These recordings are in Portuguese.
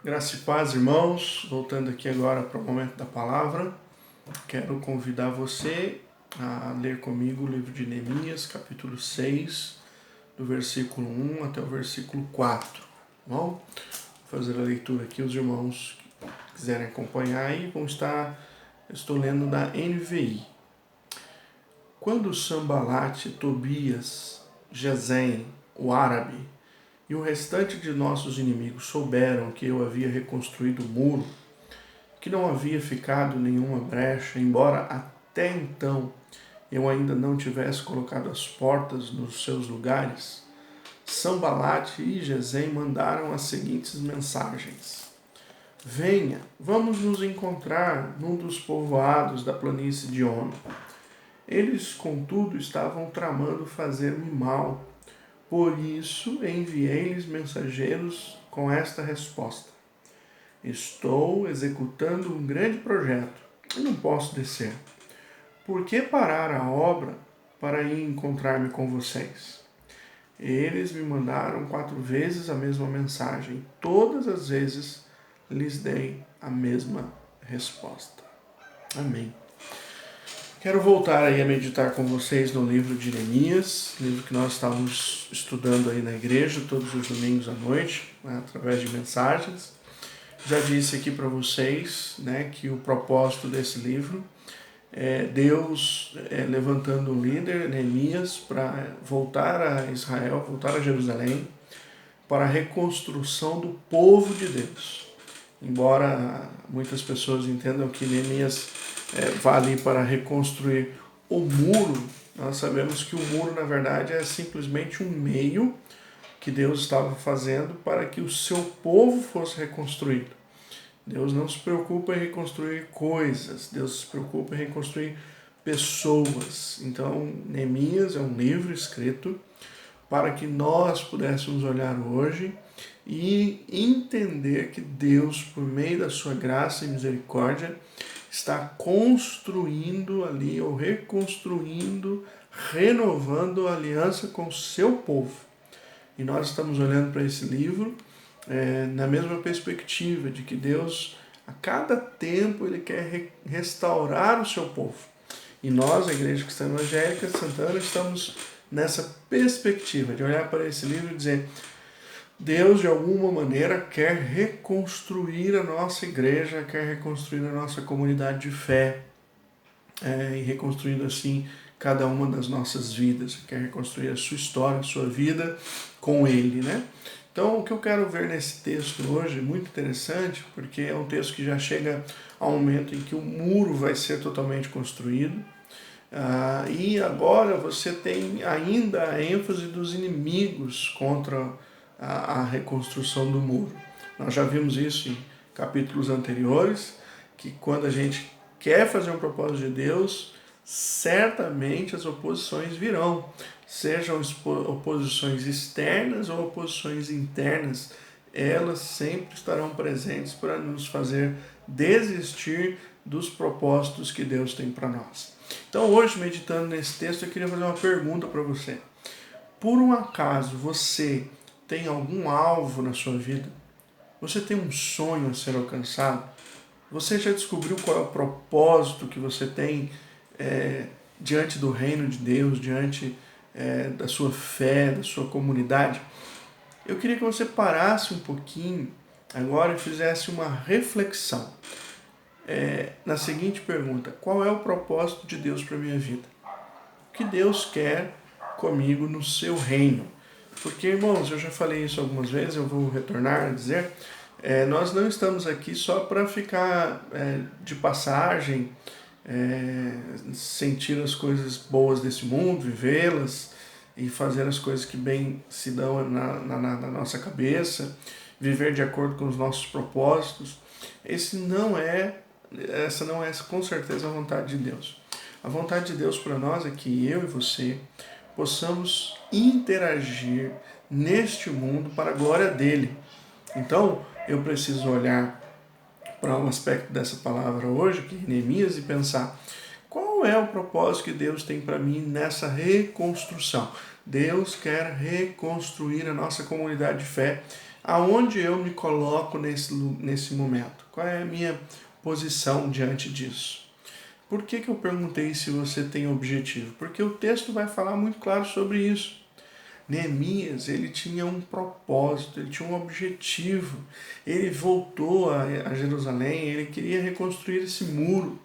Graça e paz, irmãos. Voltando aqui agora para o momento da palavra, quero convidar você a ler comigo o livro de Neemias, capítulo 6, do versículo 1 até o versículo 4. Bom, vou fazer a leitura aqui, os irmãos que quiserem acompanhar aí eu estou lendo da NVI. Quando Sanbalate, Tobias, Gesem, o árabe, e o restante de nossos inimigos souberam que eu havia reconstruído o muro, que não havia ficado nenhuma brecha, embora até então eu ainda não tivesse colocado as portas nos seus lugares, Sanbalate e Gesem mandaram as seguintes mensagens: Venha, vamos nos encontrar num dos povoados da planície de Ono. Eles, contudo, estavam tramando fazer-me mal. Por isso enviei-lhes mensageiros com esta resposta: Estou executando um grande projeto e não posso descer. Por que parar a obra para ir encontrar-me com vocês? Eles me mandaram 4 vezes a mesma mensagem. Todas as vezes lhes dei a mesma resposta. Amém. Quero voltar aí a meditar com vocês no livro de Neemias, livro que nós estávamos estudando aí na igreja todos os domingos à noite, né, através de mensagens. Já disse aqui para vocês, né, que o propósito desse livro é Deus levantando um líder, Neemias, para voltar a Israel, voltar a Jerusalém, para a reconstrução do povo de Deus. Embora muitas pessoas entendam que Neemias vai ali para reconstruir o muro, nós sabemos que o muro, na verdade, é simplesmente um meio que Deus estava fazendo para que o seu povo fosse reconstruído. Deus não se preocupa em reconstruir coisas, Deus se preocupa em reconstruir pessoas. Então, Neemias é um livro escrito para que nós pudéssemos olhar hoje e entender que Deus, por meio da sua graça e misericórdia, está construindo ali, ou reconstruindo, renovando a aliança com o seu povo. E nós estamos olhando para esse livro na mesma perspectiva de que Deus, a cada tempo, Ele quer restaurar o seu povo. E nós, a Igreja Cristã Evangélica de Santana, estamos nessa perspectiva de olhar para esse livro e dizer: Deus, de alguma maneira, quer reconstruir a nossa igreja, quer reconstruir a nossa comunidade de fé, e reconstruindo assim cada uma das nossas vidas, quer reconstruir a sua história, a sua vida com Ele, né? Então, o que eu quero ver nesse texto hoje, muito interessante, porque é um texto que já chega ao momento em que o muro vai ser totalmente construído, e agora você tem ainda a ênfase dos inimigos contra a reconstrução do muro. Nós já vimos isso em capítulos anteriores, que quando a gente quer fazer um propósito de Deus, certamente as oposições virão, sejam oposições externas ou oposições internas, elas sempre estarão presentes para nos fazer desistir dos propósitos que Deus tem para nós. Então hoje, meditando nesse texto, eu queria fazer uma pergunta para você. Por um acaso você tem algum alvo na sua vida? Você tem um sonho a ser alcançado? Você já descobriu qual é o propósito que você tem diante do reino de Deus, diante da sua fé, da sua comunidade? Eu queria que você parasse um pouquinho agora e fizesse uma reflexão na seguinte pergunta: qual é o propósito de Deus para a minha vida? O que Deus quer comigo no seu reino? Porque, irmãos, eu já falei isso algumas vezes, eu vou retornar a dizer, nós não estamos aqui só para ficar de passagem, sentir as coisas boas desse mundo, vivê-las e fazer as coisas que bem se dão na nossa cabeça, viver de acordo com os nossos propósitos. Essa não é com certeza a vontade de Deus. A vontade de Deus para nós é que eu e você possamos interagir neste mundo para a glória dele. Então, eu preciso olhar para um aspecto dessa palavra hoje, que é Neemias, e pensar: qual é o propósito que Deus tem para mim nessa reconstrução? Deus quer reconstruir a nossa comunidade de fé Aonde eu me coloco nesse momento? Qual é a minha posição diante disso? Por que eu perguntei se você tem objetivo? Porque o texto vai falar muito claro sobre isso. Neemias, ele tinha um propósito, ele tinha um objetivo. Ele voltou a Jerusalém, ele queria reconstruir esse muro.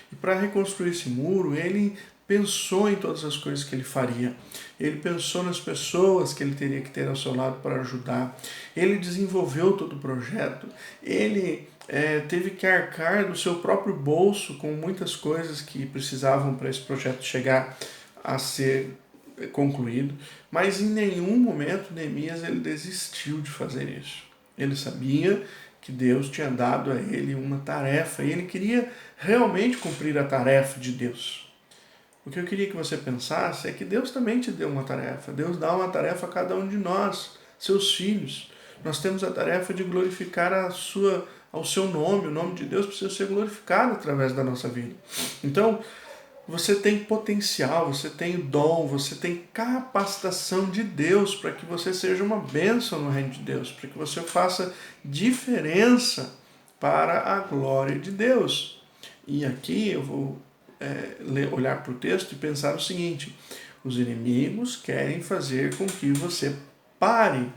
E para reconstruir esse muro, ele pensou em todas as coisas que ele faria. Ele pensou nas pessoas que ele teria que ter ao seu lado para ajudar. Ele desenvolveu todo o projeto. Ele teve que arcar do seu próprio bolso com muitas coisas que precisavam para esse projeto chegar a ser concluído. Mas em nenhum momento Neemias ele desistiu de fazer isso. Ele sabia que Deus tinha dado a ele uma tarefa e ele queria realmente cumprir a tarefa de Deus. O que eu queria que você pensasse é que Deus também te deu uma tarefa. Deus dá uma tarefa a cada um de nós, seus filhos. Nós temos a tarefa de glorificar ao seu nome. O nome de Deus precisa ser glorificado através da nossa vida. Então, você tem potencial, você tem dom, você tem capacitação de Deus para que você seja uma bênção no reino de Deus, para que você faça diferença para a glória de Deus. E aqui eu vou olhar para o texto e pensar o seguinte: os inimigos querem fazer com que você pare,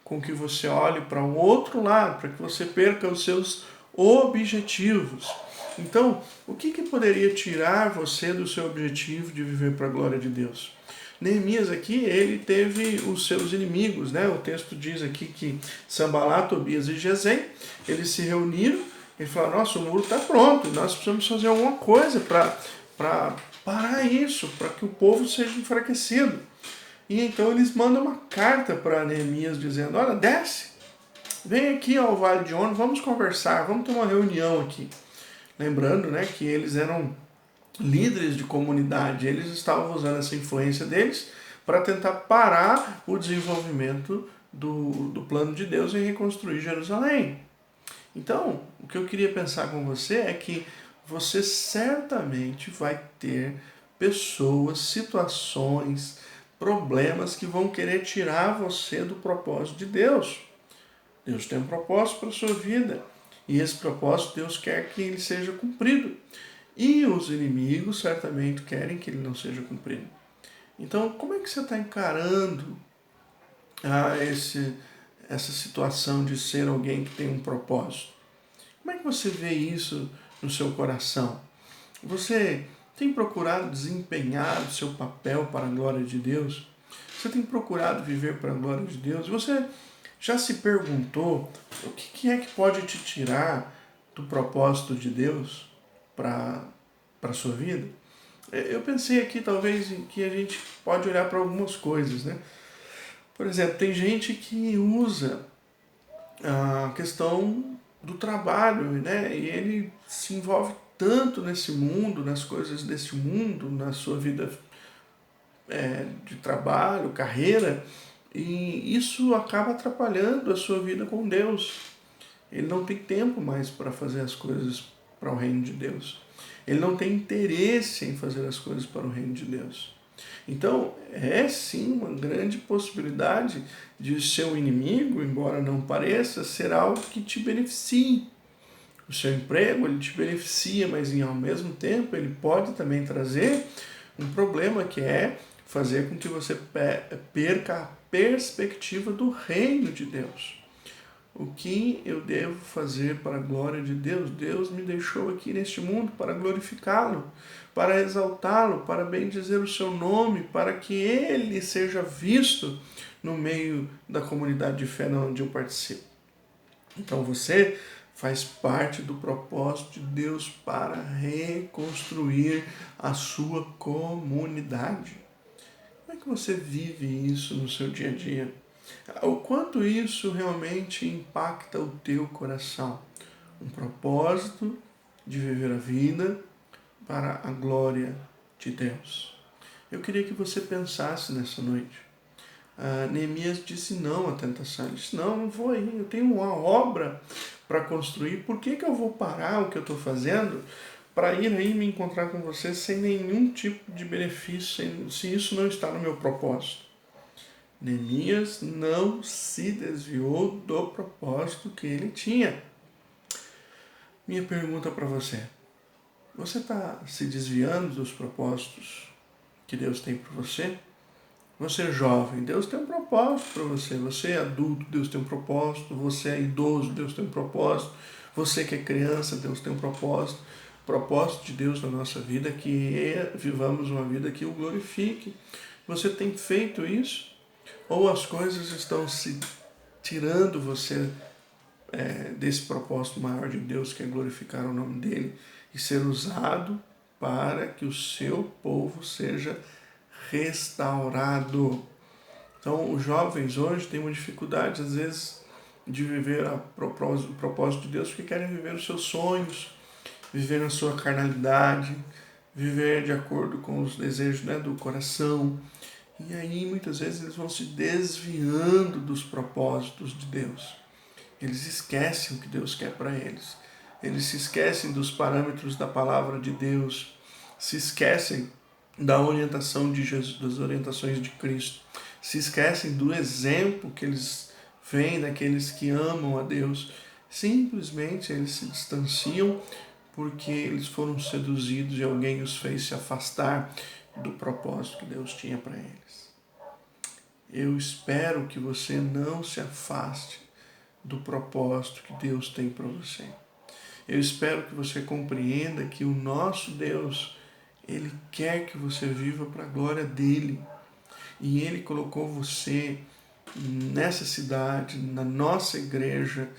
com que você olhe para um outro lado, para que você perca os seus objetivos. Então, o que poderia tirar você do seu objetivo de viver para a glória de Deus? Neemias aqui, ele teve os seus inimigos, né? O texto diz aqui que Sambalat, Tobias e Gesem, eles se reuniram e falaram: nossa, o muro está pronto, nós precisamos fazer alguma coisa para parar isso, para que o povo seja enfraquecido. E então eles mandam uma carta para Neemias dizendo: olha, desce, vem aqui ao Vale de Ono, vamos conversar, vamos ter uma reunião aqui. Lembrando, né, que eles eram líderes de comunidade, eles estavam usando essa influência deles para tentar parar o desenvolvimento do plano de Deus em reconstruir Jerusalém. Então, o que eu queria pensar com você é que você certamente vai ter pessoas, situações, problemas que vão querer tirar você do propósito de Deus. Deus tem um propósito para a sua vida. E esse propósito Deus quer que ele seja cumprido. E os inimigos certamente querem que ele não seja cumprido. Então, como é que você está encarando essa situação de ser alguém que tem um propósito? Como é que você vê isso no seu coração? Você tem procurado desempenhar o seu papel para a glória de Deus? Você tem procurado viver para a glória de Deus? Você já se perguntou o que é que pode te tirar do propósito de Deus para a sua vida? Eu pensei aqui talvez em que a gente pode olhar para algumas coisas, né? Por exemplo, tem gente que usa a questão do trabalho, né? E ele se envolve tanto nesse mundo, nas coisas desse mundo, na sua vida de trabalho, carreira, e isso acaba atrapalhando a sua vida com Deus. Ele não tem tempo mais para fazer as coisas para o reino de Deus. Ele não tem interesse em fazer as coisas para o reino de Deus. Então, é sim uma grande possibilidade de seu inimigo, embora não pareça, ser algo que te beneficie. O seu emprego, ele te beneficia, mas ao mesmo tempo ele pode também trazer um problema que é fazer com que você perca a perspectiva do reino de Deus. O que eu devo fazer para a glória de Deus? Deus me deixou aqui neste mundo para glorificá-lo, para exaltá-lo, para bendizer o seu nome, para que ele seja visto no meio da comunidade de fé onde eu participo. Então você faz parte do propósito de Deus para reconstruir a sua comunidade. Como é que você vive isso no seu dia a dia? O quanto isso realmente impacta o teu coração? Um propósito de viver a vida para a glória de Deus. Eu queria que você pensasse nessa noite. Neemias disse não à tentação. Ele disse: não vou aí, eu tenho uma obra para construir, por que eu vou parar o que eu estou fazendo para ir aí me encontrar com você sem nenhum tipo de benefício, se isso não está no meu propósito? Neemias não se desviou do propósito que ele tinha. Minha pergunta para você: você está se desviando dos propósitos que Deus tem para você? Você é jovem, Deus tem um propósito para você. Você é adulto, Deus tem um propósito. Você é idoso, Deus tem um propósito. Você que é criança, Deus tem um propósito. O propósito de Deus na nossa vida é que vivamos uma vida que o glorifique. Você tem feito isso? Ou as coisas estão se tirando você desse propósito maior de Deus, que é glorificar o nome dele e ser usado para que o seu povo seja restaurado? Então, os jovens hoje têm uma dificuldade, às vezes, de viver o propósito de Deus, porque querem viver os seus sonhos, viver na sua carnalidade, viver de acordo com os desejos, do coração. E aí, muitas vezes, eles vão se desviando dos propósitos de Deus. Eles esquecem o que Deus quer para eles. Eles se esquecem dos parâmetros da palavra de Deus, se esquecem da orientação de Jesus, das orientações de Cristo, se esquecem do exemplo que eles veem daqueles que amam a Deus. Simplesmente eles se distanciam porque eles foram seduzidos e alguém os fez se afastar do propósito que Deus tinha para eles. Eu espero que você não se afaste do propósito que Deus tem para você. Eu espero que você compreenda que o nosso Deus, Ele quer que você viva para a glória dEle. E Ele colocou você nessa cidade, na nossa igreja,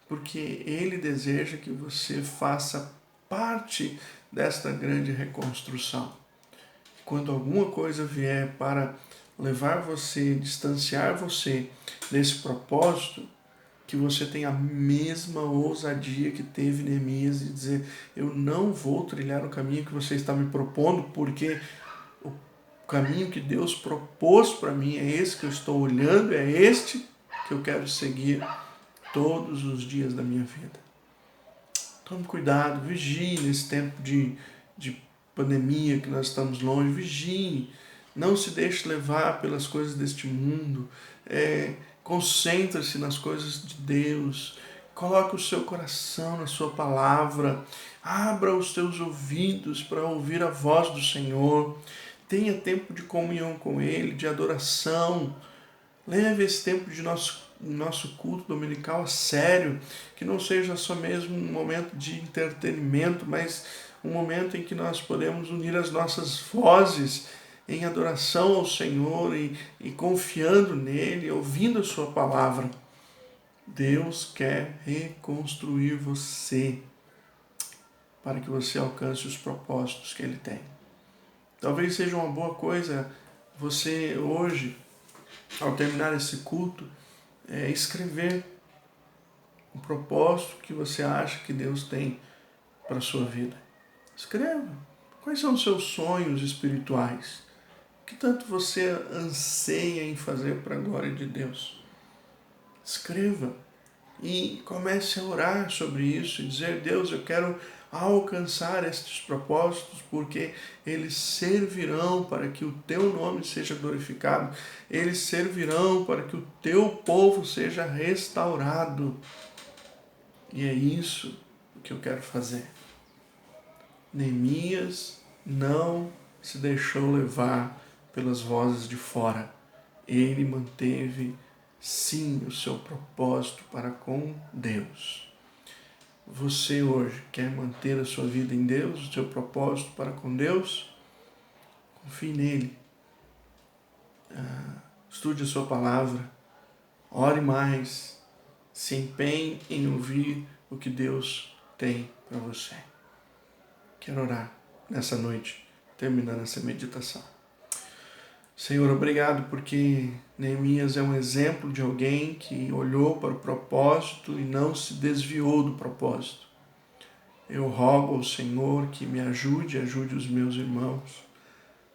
porque Ele deseja que você faça parte desta grande reconstrução. Quando alguma coisa vier para levar você, distanciar você desse propósito, que você tenha a mesma ousadia que teve Neemias de dizer: eu não vou trilhar o caminho que você está me propondo, porque o caminho que Deus propôs para mim é esse que eu estou olhando, é este que eu quero seguir todos os dias da minha vida. Tome cuidado, vigie nesse tempo de pandemia que nós estamos longe, vigie, não se deixe levar pelas coisas deste mundo, concentre-se nas coisas de Deus, coloque o seu coração na sua palavra, abra os teus ouvidos para ouvir a voz do Senhor, tenha tempo de comunhão com Ele, de adoração, leve esse tempo de nosso culto dominical a sério, que não seja só mesmo um momento de entretenimento, mas um momento em que nós podemos unir as nossas vozes em adoração ao Senhor e confiando nele, ouvindo a sua palavra. Deus quer reconstruir você para que você alcance os propósitos que Ele tem. Talvez seja uma boa coisa você hoje, ao terminar esse culto, escrever o propósito que você acha que Deus tem para a sua vida. Escreva. Quais são os seus sonhos espirituais? O que tanto você anseia em fazer para a glória de Deus? Escreva e comece a orar sobre isso e dizer: Deus, eu quero alcançar estes propósitos porque eles servirão para que o teu nome seja glorificado, eles servirão para que o teu povo seja restaurado. E é isso que eu quero fazer. Neemias não se deixou levar pelas vozes de fora. Ele manteve, sim, o seu propósito para com Deus. Você hoje quer manter a sua vida em Deus, o seu propósito para com Deus? Confie nele. Estude a sua palavra. Ore mais. Se empenhe em ouvir o que Deus tem para você. Quero orar nessa noite, terminando essa meditação. Senhor, obrigado porque Neemias é um exemplo de alguém que olhou para o propósito e não se desviou do propósito. Eu rogo ao Senhor que me ajude os meus irmãos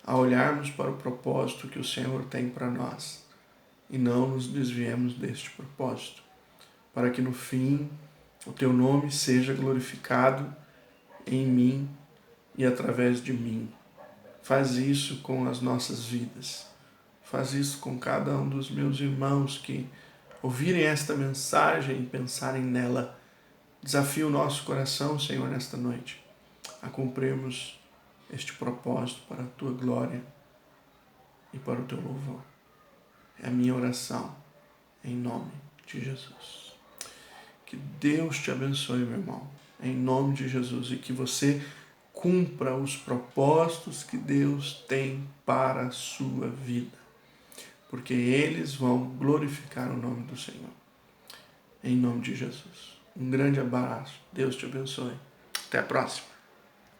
a olharmos para o propósito que o Senhor tem para nós e não nos desviemos deste propósito, para que no fim o teu nome seja glorificado em mim e através de mim. Faz isso com as nossas vidas. Faz isso com cada um dos meus irmãos que ouvirem esta mensagem e pensarem nela. Desafia o nosso coração, Senhor, nesta noite, a cumprirmos este propósito para a Tua glória e para o Teu louvor. É a minha oração, em nome de Jesus. Que Deus te abençoe, meu irmão, em nome de Jesus, e que você cumpra os propósitos que Deus tem para a sua vida, porque eles vão glorificar o nome do Senhor. Em nome de Jesus. Um grande abraço. Deus te abençoe. Até a próxima.